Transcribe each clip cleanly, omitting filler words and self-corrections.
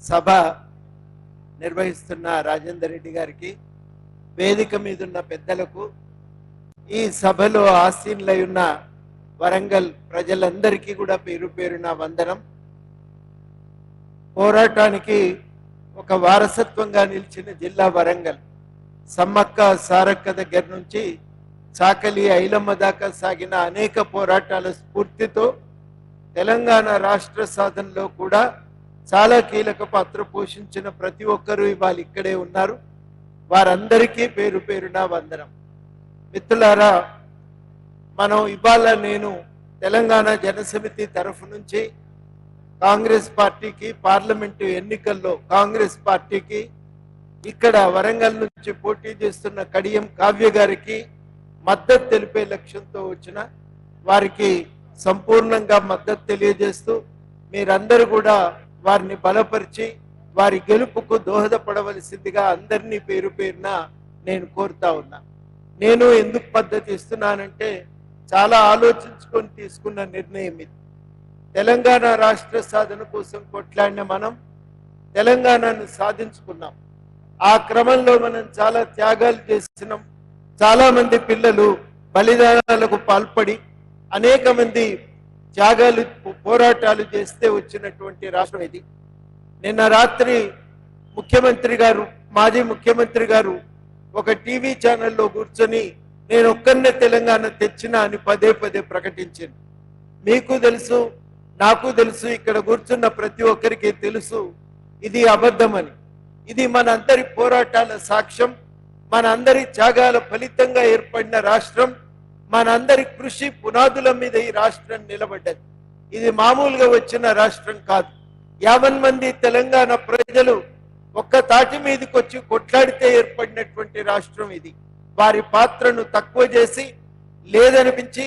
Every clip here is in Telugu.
సభ నిర్వహిస్తున్న రాజేందర్ రెడ్డి గారికి, వేదిక మీద ఉన్న పెద్దలకు, ఈ సభలో ఆసీనులై ఉన్న వరంగల్ ప్రజలందరికీ కూడా పేరు పేరున వందనం. పోరాటానికి ఒక వారసత్వంగా నిలిచిన జిల్లా వరంగల్. సమ్మక్క సారక్క దగ్గర నుంచి చాకలి ఐలమ్మ దాకా సాగిన అనేక పోరాటాల స్ఫూర్తితో తెలంగాణ రాష్ట్ర సాధనలో కూడా చాలా కీలక పాత్ర పోషించిన ప్రతి ఒక్కరూ ఇవాళ ఇక్కడే ఉన్నారు. వారందరికీ పేరు పేరున వందనం. మిత్రులారా, మనం ఇవాళ నేను తెలంగాణ జనసమితి తరఫు నుంచి కాంగ్రెస్ పార్టీకి, పార్లమెంటు ఎన్నికల్లో కాంగ్రెస్ పార్టీకి, ఇక్కడ వరంగల్ నుంచి పోటీ చేస్తున్న కడియం కావ్య గారికి మద్దతు తెలిపే లక్ష్యంతో వచ్చిన వారికి సంపూర్ణంగా మద్దతు తెలియజేస్తూ మీరందరూ కూడా వారిని బలపరిచి వారి గెలుపుకు దోహదపడవలసిందిగా అందరినీ పేరు పేరున నేను కోరుతా ఉన్నా. నేను ఎందుకు మద్దతు ఇస్తున్నానంటే చాలా ఆలోచించుకొని తీసుకున్న నిర్ణయం ఇది. తెలంగాణ రాష్ట్ర సాధన కోసం కొట్లాడిన మనం తెలంగాణను సాధించుకున్నాం. ఆ క్రమంలో మనం చాలా త్యాగాలు చేసినాం. చాలా మంది పిల్లలు బలిదానాలకు పాల్పడి అనేక మంది త్యాగాలు, పోరాటాలు చేస్తే వచ్చినటువంటి రాష్ట్రం ఇది. నిన్న రాత్రి ముఖ్యమంత్రి గారు, మాజీ ముఖ్యమంత్రి గారు ఒక టీవీ ఛానల్లో కూర్చొని నేను ఒక్కరినే తెలంగాణ తెచ్చినా అని పదే పదే ప్రకటించింది. మీకు తెలుసు, నాకు తెలుసు, ఇక్కడ కూర్చున్న ప్రతి ఒక్కరికి తెలుసు ఇది అబద్ధమని. ఇది మనందరి పోరాటాల సాక్ష్యం, మనందరి త్యాగాల ఫలితంగా ఏర్పడిన రాష్ట్రం, మనందరి కృషి పునాదుల మీద ఈ రాష్ట్రం నిలబడ్డది. ఇది మామూలుగా వచ్చిన రాష్ట్రం కాదు. 50 మంది తెలంగాణ ప్రజలు ఒక్క తాటి మీదకి వచ్చి కొట్లాడితే ఏర్పడినటువంటి రాష్ట్రం ఇది. వారి పాత్రను తక్కువ చేసి లేదనిపించి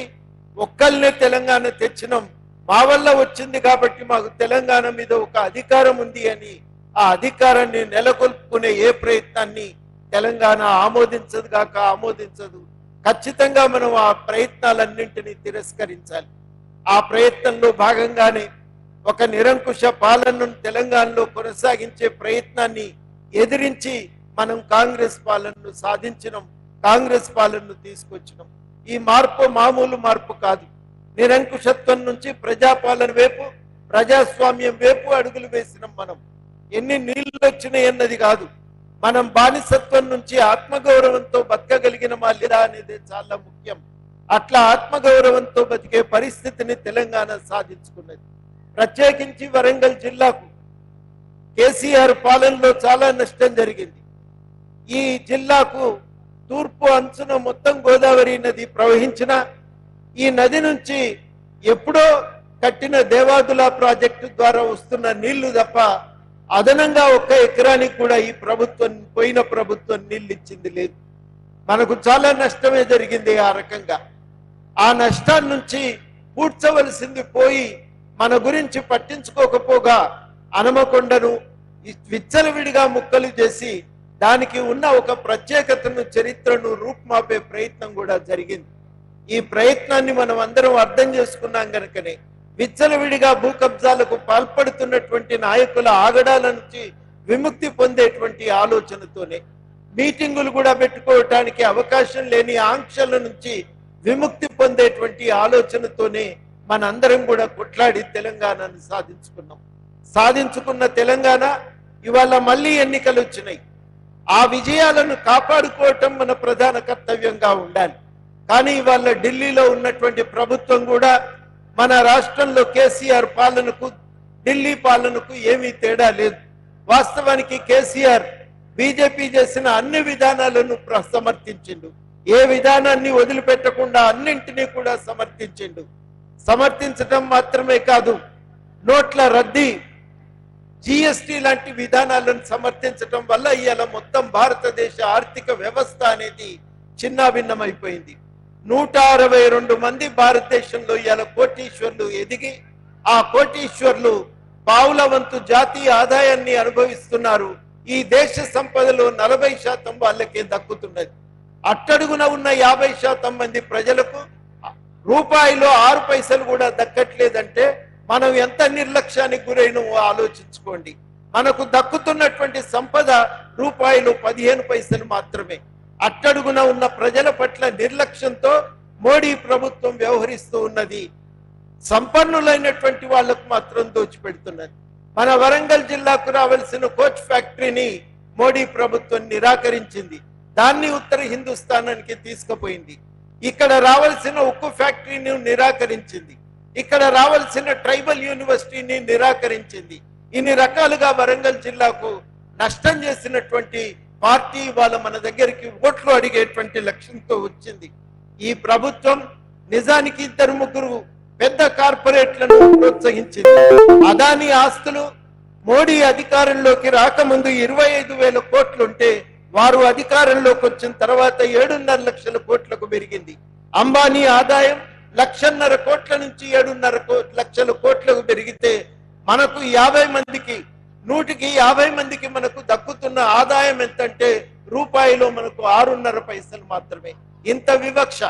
ఒక్కళ్ళనే తెలంగాణ తెచ్చినాం, మా వల్ల వచ్చింది కాబట్టి మాకు తెలంగాణ మీద ఒక అధికారం ఉంది అని ఆ అధికారాన్ని నెలకొల్పుకునే ఏ ప్రయత్నాన్ని తెలంగాణ ఆమోదించదు కాక ఆమోదించదు. ఖచ్చితంగా మనం ఆ ప్రయత్నాలన్నింటినీ తిరస్కరించాలి. ఆ ప్రయత్నంలో భాగంగానే ఒక నిరంకుశ పాలనను తెలంగాణలో కొనసాగించే ప్రయత్నాన్ని ఎదిరించి మనం కాంగ్రెస్ పాలనను సాధించినాం, కాంగ్రెస్ పాలనను తీసుకొచ్చినాం. ఈ మార్పు మామూలు మార్పు కాదు. నిరంకుశత్వం నుంచి ప్రజాపాలన వైపు, ప్రజాస్వామ్యం వైపు అడుగులు వేసినాం. మనం ఎన్ని నీళ్లు వచ్చినాయి అన్నది కాదు, మనం బానిసత్వం నుంచి ఆత్మగౌరవంతో బతకగలిగినమా లేదా అనేది చాలా ముఖ్యం. అట్లా ఆత్మగౌరవంతో బతికే పరిస్థితిని తెలంగాణ సాధించుకున్నది. ప్రత్యేకించి వరంగల్ జిల్లాకు కేసీఆర్ పాలనలో చాలా నష్టం జరిగింది. ఈ జిల్లాకు తూర్పు అంచున మొత్తం గోదావరి నది ప్రవహించిన ఈ నది నుంచి ఎప్పుడో కట్టిన దేవాదుల ప్రాజెక్టు ద్వారా వస్తున్న నీళ్లు తప్ప అదనంగా 1 ఎకరానికి కూడా ఈ ప్రభుత్వం, పోయిన ప్రభుత్వం నీళ్ళు ఇచ్చింది లేదు. మనకు చాలా నష్టమే జరిగింది. ఆ రకంగా ఆ నష్టాన్ని నుంచి పూడ్చవలసింది పోయి మన గురించి పట్టించుకోకపోగా హనుమకొండను విచ్చలవిడిగా ముక్కలు చేసి దానికి ఉన్న ఒక ప్రత్యేకతను, చరిత్రను రూపుమాపే ప్రయత్నం కూడా జరిగింది. ఈ ప్రయత్నాన్ని మనం అందరం అర్థం చేసుకున్నాం కనుకనే విచ్చలవిడిగా భూ కబ్జాలకు పాల్పడుతున్నటువంటి నాయకుల ఆగడాల నుంచి విముక్తి పొందేటువంటి ఆలోచనతోనే, మీటింగులు కూడా పెట్టుకోవటానికి అవకాశం లేని ఆంక్షల నుంచి విముక్తి పొందేటువంటి ఆలోచనతోనే మనందరం కూడా కొట్లాడి తెలంగాణను సాధించుకున్నాం. సాధించుకున్న తెలంగాణ ఇవాళ మళ్ళీ ఎన్నికలు వచ్చినాయి. ఆ విజయాలను కాపాడుకోవటం మన ప్రధాన కర్తవ్యంగా ఉండాలి. కానీ ఇవాళ ఢిల్లీలో ఉన్నటువంటి ప్రభుత్వం కూడా మన రాష్ట్రంలో కేసీఆర్ పాలనకు, ఢిల్లీ పాలనకు ఏమీ తేడా లేదు. వాస్తవానికి కేసీఆర్ బీజేపీ చేసిన అన్ని విధానాలను సమర్థించిండు. ఏ విధానాన్ని వదిలిపెట్టకుండా అన్నింటినీ కూడా సమర్థించిండు. సమర్థించడం మాత్రమే కాదు, నోట్ల రద్దీ, జిఎస్టీ లాంటి విధానాలను సమర్థించడం వల్ల ఇవాళ మొత్తం భారతదేశ ఆర్థిక వ్యవస్థ అనేది చిన్నాభిన్నమైపోయింది. 162 మంది భారతదేశంలో ఇవాళ కోటీశ్వర్లు ఎదిగి ఆ కోటీశ్వర్లు పావుల వంతు జాతీయ ఆదాయాన్ని అనుభవిస్తున్నారు. ఈ దేశ సంపదలో 40% వాళ్ళకే దక్కుతున్నది. అట్టడుగున ఉన్న 50% మంది ప్రజలకు రూపాయిలో 6 పైసలు కూడా దక్కట్లేదంటే మనం ఎంత నిర్లక్ష్యానికి గురైనో ఆలోచించుకోండి. మనకు దక్కుతున్నటువంటి సంపద రూపాయలు 15 పైసలు మాత్రమే. అట్టడుగున ఉన్న ప్రజల పట్ల నిర్లక్ష్యంతో మోడీ ప్రభుత్వం వ్యవహరిస్తూ ఉన్నది. సంపన్నులైనటువంటి వాళ్లకు మాత్రం దోచిపెడుతున్నది. మన వరంగల్ జిల్లాకు రావాల్సిన కోచ్ ఫ్యాక్టరీని మోడీ ప్రభుత్వం నిరాకరించింది. దాన్ని ఉత్తర హిందుస్థానానికి తీసుకుపోయింది. ఇక్కడ రావాల్సిన ఉక్కు ఫ్యాక్టరీని నిరాకరించింది. ఇక్కడ రావాల్సిన ట్రైబల్ యూనివర్సిటీని నిరాకరించింది. ఇన్ని రకాలుగా వరంగల్ జిల్లాకు నష్టం చేసినటువంటి పార్టీ వాళ్ళ మన దగ్గరికి ఓట్లు అడిగేటువంటి లక్ష్యంతో వచ్చింది. ఈ ప్రభుత్వం నిజానికి 2-3 పెద్ద కార్పొరేట్లను ప్రోత్సహించింది. అదానీ ఆస్తులు మోడీ అధికారంలోకి రాకముందు 25,000 కోట్లుంటే వారు అధికారంలోకి వచ్చిన తర్వాత 7.5 లక్షల కోట్లకు పెరిగింది. అంబానీ ఆదాయం 1.5 కోట్ల నుంచి 7.5 లక్షల కోట్లకు పెరిగితే మనకు 50 మందికి 150 మందికి మనకు దక్కుతున్న ఆదాయం ఎంతంటే రూపాయలు మనకు 6.5 పైసలు మాత్రమే. ఇంత వివక్ష.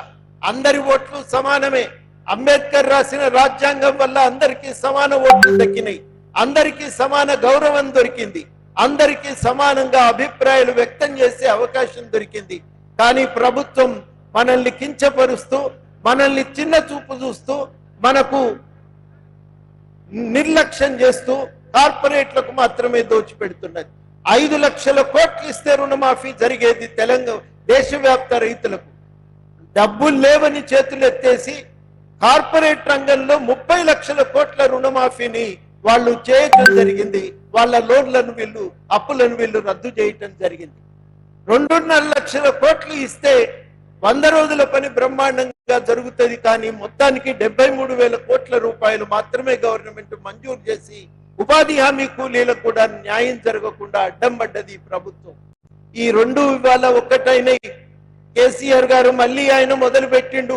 అందరి ఓట్లు సమానమే. అంబేద్కర్ రాసిన రాజ్యాంగం వల్ల అందరికీ సమాన ఓట్లు దక్కినాయి. అందరికీ సమాన గౌరవం దొరికింది. అందరికీ సమానంగా అభిప్రాయాలు వ్యక్తం చేసే అవకాశం దొరికింది. కానీ ప్రభుత్వం మనల్ని కించపరుస్తూ, మనల్ని చిన్న చూపు చూస్తూ, మనకు నిర్లక్ష్యం చేస్తూ కార్పొరేట్లకు మాత్రమే దోచిపెడుతున్నది. 5 లక్షల కోట్లు ఇస్తే రుణమాఫీ జరిగేది తెలంగాణ దేశవ్యాప్త రైతులకు. డబ్బులు లేవని చేతులు ఎత్తేసి కార్పొరేట్ రంగంలో 30 లక్షల కోట్ల రుణమాఫీని వాళ్ళు చేయటం జరిగింది. వాళ్ళ లోన్లను అప్పులను రద్దు చేయటం జరిగింది. 2.5 లక్షల కోట్లు ఇస్తే 100 రోజుల పని బ్రహ్మాండంగా జరుగుతుంది. కానీ మొత్తానికి 73,000 కోట్ల రూపాయలు మాత్రమే గవర్నమెంట్ మంజూరు చేసి ఉపాధి హామీ కూలీలకు కూడా న్యాయం జరగకుండా అడ్డం పడ్డది ప్రభుత్వం. ఈ 2 ఇవాళ ఒక్కటైనాయి. కేసీఆర్ గారు మళ్ళీ ఆయన మొదలు పెట్టిండు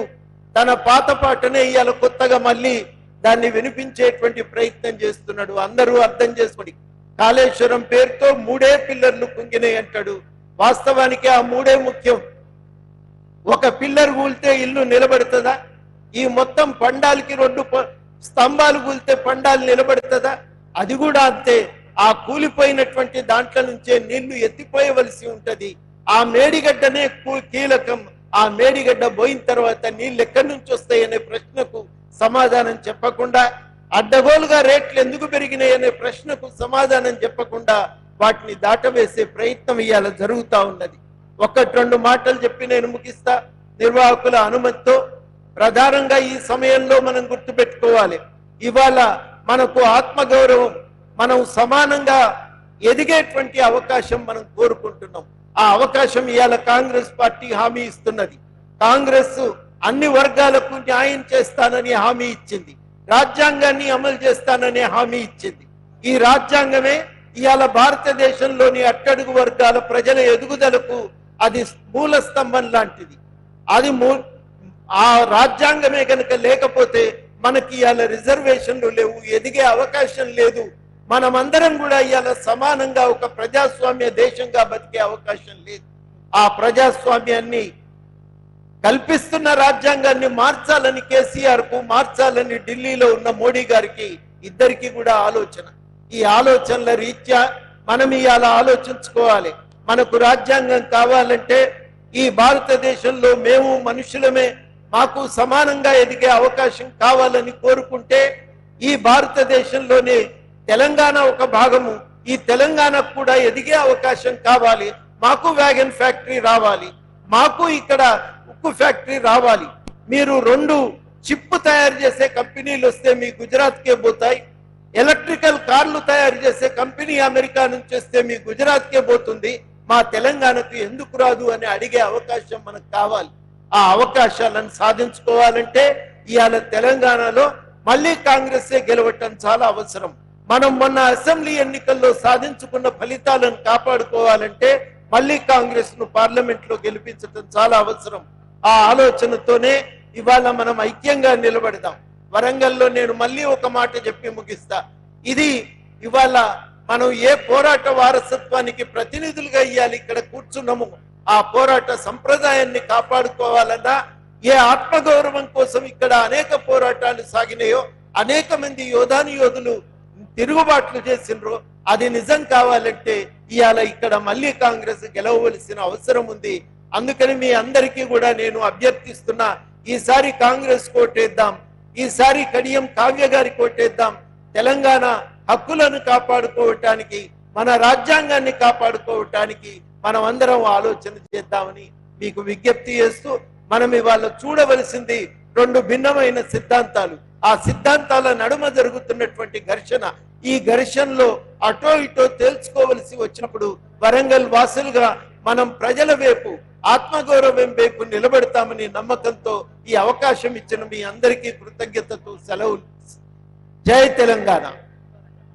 తన పాత పాటనే ఇవాళ కొత్తగా మళ్ళీ దాన్ని వినిపించేటువంటి ప్రయత్నం చేస్తున్నాడు. అందరూ అర్థం చేసుకోండి. కాళేశ్వరం పేరుతో 3 పిల్లర్లు కుంగినాయి అంటాడు. వాస్తవానికి ఆ 3 ముఖ్యం. ఒక పిల్లర్ కూలితే ఇల్లు నిలబడుతుందా? ఈ మొత్తం పండాలకి 2 స్తంభాలు కూలితే పండాలు నిలబడుతుందా? అది కూడా అంతే. ఆ కూలిపోయినటువంటి దాంట్లో నుంచే నీళ్లు ఎత్తిపోయవలసి ఉంటది. ఆ మేడిగడ్డనే కీలకం. ఆ మేడిగడ్డ పోయిన తర్వాత నీళ్ళు ఎక్కడి నుంచి వస్తాయనే ప్రశ్నకు సమాధానం చెప్పకుండా, అడ్డగోలుగా రేట్లు ఎందుకు పెరిగినాయి అనే ప్రశ్నకు సమాధానం చెప్పకుండా వాటిని దాటవేసే ప్రయత్నం ఇవాళ జరుగుతూ ఉన్నది. 1-2 మాటలు చెప్పి నేను ముగిస్తా. నిర్వాహకుల అనుమతితో ప్రధానంగా ఈ సమయంలో మనం గుర్తుపెట్టుకోవాలి, ఇవాళ మనకు ఆత్మగౌరవం, మనం సమానంగా ఎదిగేటువంటి అవకాశం మనం కోరుకుంటున్నాం. ఆ అవకాశం ఇవాళ కాంగ్రెస్ పార్టీ హామీ ఇస్తున్నది. కాంగ్రెస్ అన్ని వర్గాలకు న్యాయం చేస్తానని హామీ ఇచ్చింది. రాజ్యాంగాన్ని అమలు చేస్తానని హామీ ఇచ్చింది. ఈ రాజ్యాంగమే ఇవాళ భారతదేశంలోని అట్టడుగు వర్గాల ప్రజల ఎదుగుదలకు అది మూల స్తంభం లాంటిది. అది ఆ రాజ్యాంగమే కనుక లేకపోతే మనకి ఇవాళ రిజర్వేషన్లు లేవు, ఎదిగే అవకాశం లేదు. మనమందరం కూడా ఇవాళ సమానంగా ఒక ప్రజాస్వామ్య దేశంగా బతికే అవకాశం లేదు. ఆ ప్రజాస్వామ్యాన్ని కల్పిస్తున్న రాజ్యాంగాన్ని మార్చాలని కేసీఆర్ కు, మార్చాలని ఢిల్లీలో ఉన్న మోడీ గారికి, ఇద్దరికి కూడా ఆలోచన. ఈ ఆలోచనల రీత్యా మనం ఇవాళ ఆలోచించుకోవాలి. మనకు రాజ్యాంగం కావాలంటే ఈ భారతదేశంలో మేము మనుషులమే, మాకు సమానంగా ఎదిగే అవకాశం కావాలని కోరుకుంటే ఈ భారతదేశంలోనే తెలంగాణ ఒక భాగము. ఈ తెలంగాణకు కూడా ఎదిగే అవకాశం కావాలి. మాకు వ్యాగన్ ఫ్యాక్టరీ రావాలి, మాకు ఇక్కడ ఉక్కు ఫ్యాక్టరీ రావాలి. మీరు 2 చిప్ తయారు చేసే కంపెనీలు వస్తే మీ గుజరాత్కే పోతాయి. ఎలక్ట్రికల్ కార్లు తయారు చేసే కంపెనీ అమెరికా నుంచి వస్తే మీ గుజరాత్కే పోతుంది. మా తెలంగాణకు ఎందుకు రాదు అని అడిగే అవకాశం మనకు కావాలి. ఆ అవకాశాలను సాధించుకోవాలంటే ఇవాళ తెలంగాణలో మళ్ళీ కాంగ్రెసే గెలవటం చాలా అవసరం. మనం మొన్న అసెంబ్లీ ఎన్నికల్లో సాధించుకున్న ఫలితాలను కాపాడుకోవాలంటే మళ్ళీ కాంగ్రెస్ ను పార్లమెంట్ లో గెలిపించడం చాలా అవసరం. ఆ ఆలోచనతోనే ఇవాళ మనం ఐక్యంగా నిలబడదాం. వరంగల్లో నేను మళ్ళీ ఒక మాట చెప్పి ముగిస్తా. ఇది ఇవాళ మనం ఏ పోరాట వారసత్వానికి ప్రతినిధులుగా ఇవ్వాలి ఇక్కడ కూర్చున్నాము, ఆ పోరాట సంప్రదాయాన్ని కాపాడుకోవాలన్నా, ఏ ఆత్మగౌరవం కోసం ఇక్కడ అనేక పోరాటాలు సాగినాయో, అనేక మంది యోధులు తిరుగుబాట్లు చేసిండ్రో అది నిజం కావాలంటే ఇవాళ ఇక్కడ మళ్ళీ కాంగ్రెస్ గెలవవలసిన అవసరం ఉంది. అందుకని మీ అందరికీ కూడా నేను అభ్యర్థిస్తున్నా, ఈసారి కాంగ్రెస్ కోటేద్దాం, ఈసారి కడియం కావ్య గారి కోటేద్దాం. తెలంగాణ హక్కులను కాపాడుకోవటానికి, మన రాజ్యాంగాన్ని కాపాడుకోవటానికి మనం అందరం ఆలోచన చేద్దామని మీకు విజ్ఞప్తి చేస్తూ, మనం ఇవాళ చూడవలసింది రెండు భిన్నమైన సిద్ధాంతాలు. ఆ సిద్ధాంతాల నడుమ జరుగుతున్నటువంటి ఘర్షణ, ఈ ఘర్షణలో అటో ఇటో తేల్చుకోవలసి వచ్చినప్పుడు వరంగల్ వాసులుగా మనం ప్రజల వైపు, ఆత్మగౌరవం వైపు నిలబెడతామని నమ్మకంతో ఈ అవకాశం ఇచ్చిన మీ అందరికీ కృతజ్ఞతతో సెలవు. జై తెలంగాణ.